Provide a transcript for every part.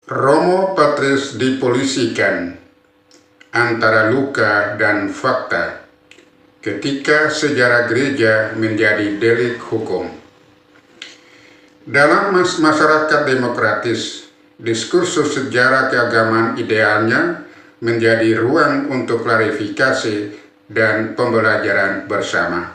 Romo Patris dipolisikan antara luka dan fakta ketika sejarah gereja menjadi delik hukum. Dalam masyarakat demokratis, diskursus sejarah keagamaan idealnya menjadi ruang untuk klarifikasi dan pembelajaran bersama.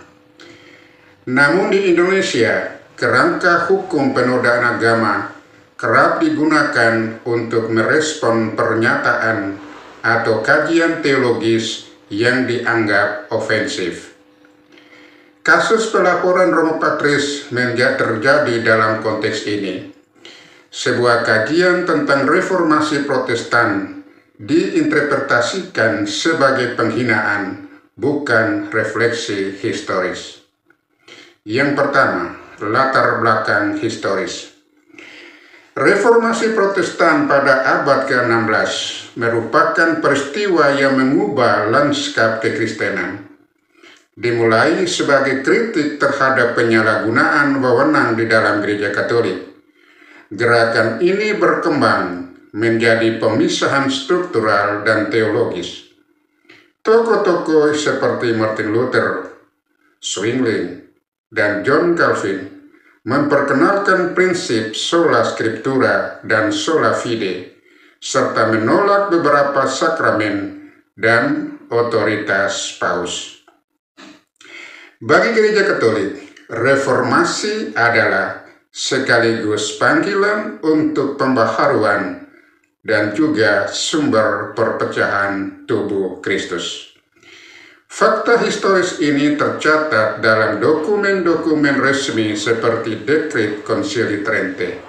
Namun di Indonesia, kerangka hukum penodaan agama kerap digunakan untuk merespon pernyataan atau kajian teologis yang dianggap ofensif. Kasus pelaporan Romo Patris terjadi dalam konteks ini. Sebuah kajian tentang reformasi Protestan diinterpretasikan sebagai penghinaan, bukan refleksi historis. Yang pertama, latar belakang historis. Reformasi Protestan pada abad ke-16 merupakan peristiwa yang mengubah lanskap kekristenan. Dimulai sebagai kritik terhadap penyalahgunaan wewenang di dalam gereja Katolik. Gerakan ini berkembang menjadi pemisahan struktural dan teologis. Tokoh-tokoh seperti Martin Luther, Zwingli, dan John Calvin memperkenalkan prinsip sola scriptura dan sola fide, serta menolak beberapa sakramen dan otoritas paus. Bagi gereja Katolik, reformasi adalah sekaligus panggilan untuk pembaharuan dan juga sumber perpecahan tubuh Kristus. Fakta historis ini tercatat dalam dokumen-dokumen resmi seperti Dekret Konsili Trente.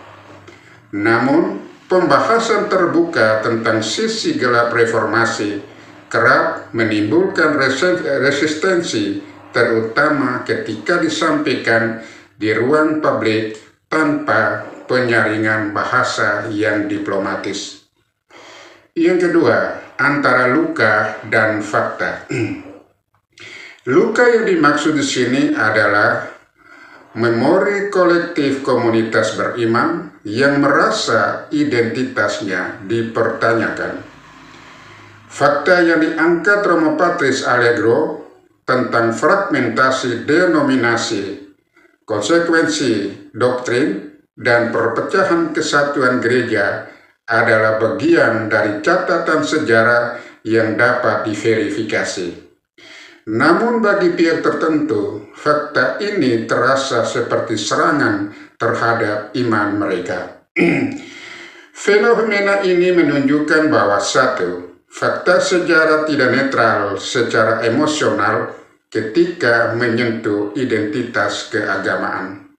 Namun, pembahasan terbuka tentang sisi gelap reformasi kerap menimbulkan resistensi, terutama ketika disampaikan di ruang publik tanpa penyaringan bahasa yang diplomatis. Yang kedua, antara luka dan fakta. Luka yang dimaksud di sini adalah memori kolektif komunitas beriman yang merasa identitasnya dipertanyakan. Fakta yang diangkat Romo Patris Allegro tentang fragmentasi denominasi, konsekuensi doktrin, dan perpecahan kesatuan gereja adalah bagian dari catatan sejarah yang dapat diverifikasi. Namun bagi pihak tertentu, fakta ini terasa seperti serangan terhadap iman mereka. Fenomena ini menunjukkan bahwa satu, fakta sejarah tidak netral secara emosional ketika menyentuh identitas keagamaan.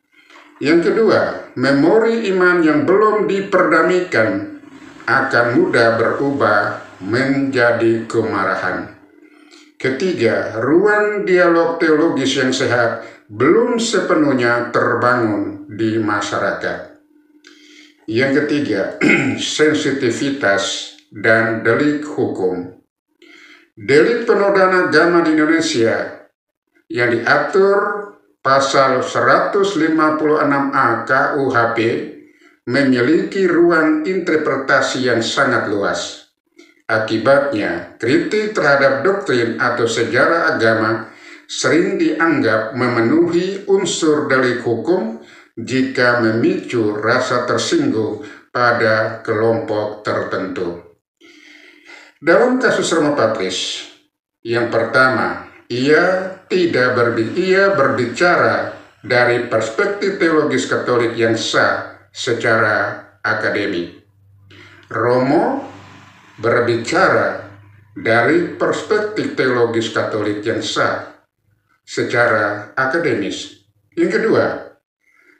Yang kedua, memori iman yang belum diperdamaikan akan mudah berubah menjadi kemarahan. Ketiga, ruang dialog teologis yang sehat belum sepenuhnya terbangun di masyarakat. Yang ketiga, sensitivitas dan delik hukum. Delik penodaan agama di Indonesia yang diatur pasal 156A KUHP memiliki ruang interpretasi yang sangat luas. Akibatnya, kritik terhadap doktrin atau sejarah agama sering dianggap memenuhi unsur delik hukum jika memicu rasa tersinggung pada kelompok tertentu. Dalam kasus Romo Patris, yang pertama, ia berbicara dari perspektif teologis Katolik yang sah secara akademik. Romo berbicara dari perspektif teologis Katolik yang sah secara akademis. Yang kedua,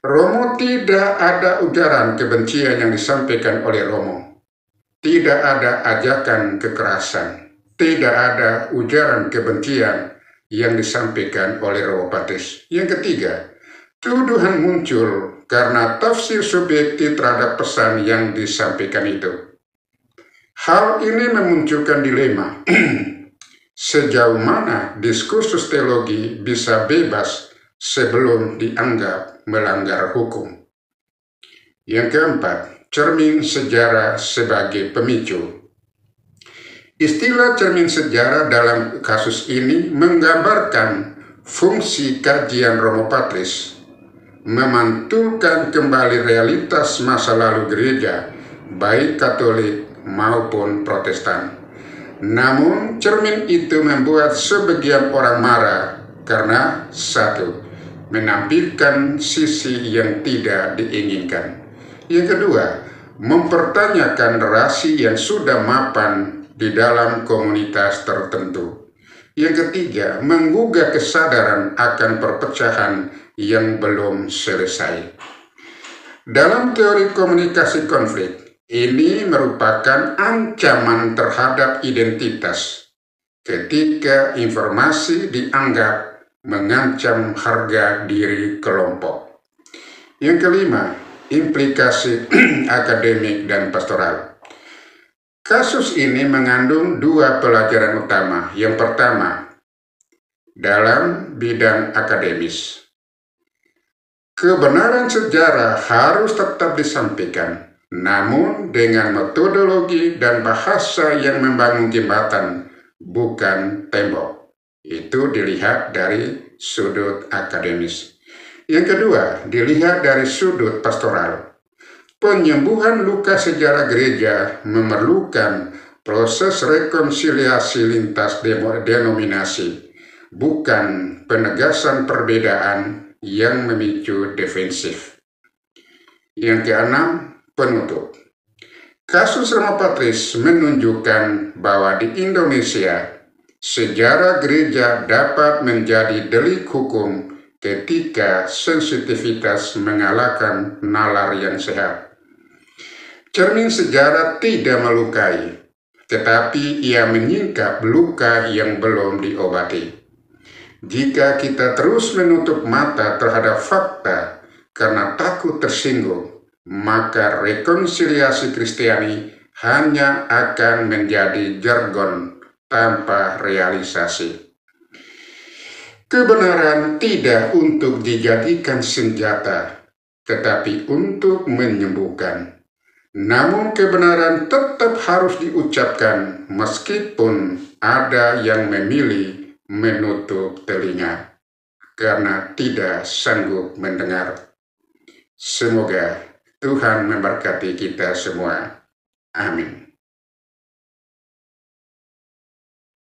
Romo tidak ada ujaran kebencian yang disampaikan oleh Romo. Tidak ada ajakan kekerasan. Tidak ada ujaran kebencian yang disampaikan oleh Romo Patris. Yang ketiga, tuduhan muncul karena tafsir subjektif terhadap pesan yang disampaikan itu. Hal ini memunculkan dilema. Sejauh mana diskursus teologi bisa bebas sebelum dianggap melanggar hukum? Yang keempat, cermin sejarah sebagai pemicu. Istilah cermin sejarah dalam kasus ini menggambarkan fungsi kajian Romo Patris memantulkan kembali realitas masa lalu gereja, baik Katolik maupun Protestan. Namun, cermin itu membuat sebagian orang marah karena satu, menampilkan sisi yang tidak diinginkan. Yang kedua, mempertanyakan narasi yang sudah mapan di dalam komunitas tertentu. Yang ketiga, menggugah kesadaran akan perpecahan yang belum selesai. Dalam teori komunikasi konflik, ini merupakan ancaman terhadap identitas ketika informasi dianggap mengancam harga diri kelompok. Yang kelima, implikasi akademik dan pastoral. Kasus ini mengandung dua pelajaran utama. Yang pertama, dalam bidang akademis, kebenaran sejarah harus tetap disampaikan, namun dengan metodologi dan bahasa yang membangun jembatan, bukan tembok. Itu dilihat dari sudut akademis. Yang kedua, dilihat dari sudut pastoral. Penyembuhan luka sejarah gereja memerlukan proses rekonsiliasi lintas denominasi, bukan penegasan perbedaan yang memicu defensif. Yang keenam, penutup. Kasus Romo Patris menunjukkan bahwa di Indonesia, sejarah gereja dapat menjadi delik hukum ketika sensitivitas mengalahkan nalar yang sehat. Cermin sejarah tidak melukai, tetapi ia menyingkap luka yang belum diobati. Jika kita terus menutup mata terhadap fakta karena takut tersinggung, maka rekonsiliasi Kristiani hanya akan menjadi jargon tanpa realisasi. Kebenaran tidak untuk dijadikan senjata, tetapi untuk menyembuhkan. Namun kebenaran tetap harus diucapkan meskipun ada yang memilih menutup telinga karena tidak sanggup mendengar. Semoga Tuhan memberkati kita semua. Amin.